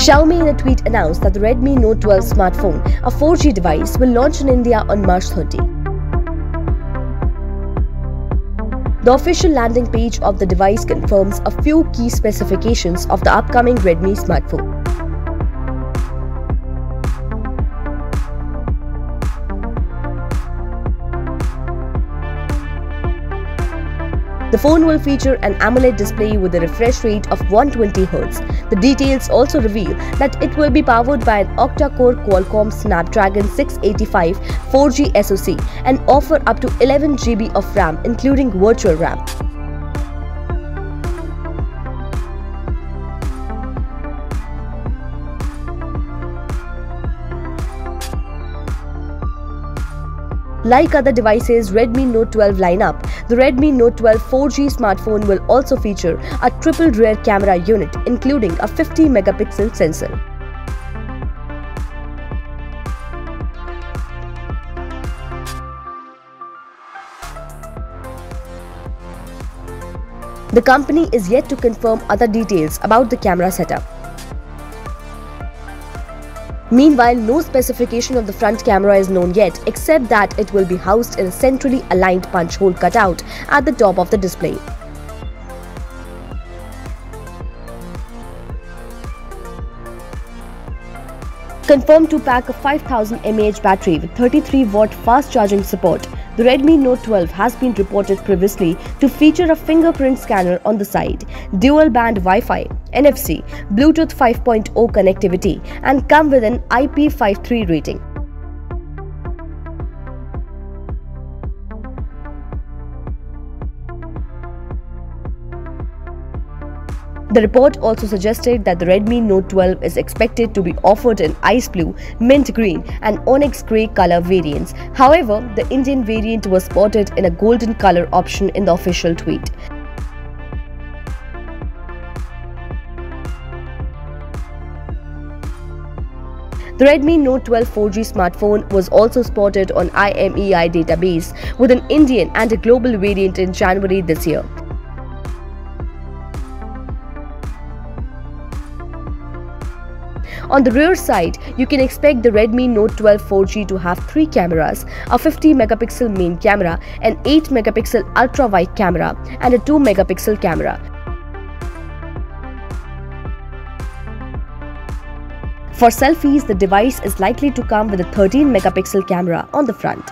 Xiaomi in a tweet announced that the Redmi Note 12 smartphone, a 4G device, will launch in India on March 30. The official landing page of the device confirms a few key specifications of the upcoming Redmi smartphone. The phone will feature an AMOLED display with a refresh rate of 120Hz. The details also reveal that it will be powered by an octa-core Qualcomm Snapdragon 685 4G SoC and offer up to 11 GB of RAM including virtual RAM. Like other devices Redmi Note 12 lineup, the Redmi Note 12 4G smartphone will also feature a triple rear camera unit including a 50-megapixel sensor. The company is yet to confirm other details about the camera setup. Meanwhile, no specification of the front camera is known yet except that it will be housed in a centrally aligned punch hole cutout at the top of the display. Confirmed to pack a 5000 mAh battery with 33-watt fast charging support, the Redmi Note 12 has been reported previously to feature a fingerprint scanner on the side, dual-band Wi-Fi, NFC, Bluetooth 5.0 connectivity, and come with an IP53 rating. The report also suggested that the Redmi Note 12 is expected to be offered in ice blue, mint green and onyx grey color variants. However, the Indian variant was spotted in a golden color option in the official tweet. The Redmi Note 12 4G smartphone was also spotted on IMEI database with an Indian and a global variant in January this year. On the rear side, you can expect the Redmi Note 12 4G to have 3 cameras, a 50-megapixel main camera, an 8-megapixel ultra-wide camera, and a 2-megapixel camera. For selfies, the device is likely to come with a 13-megapixel camera on the front.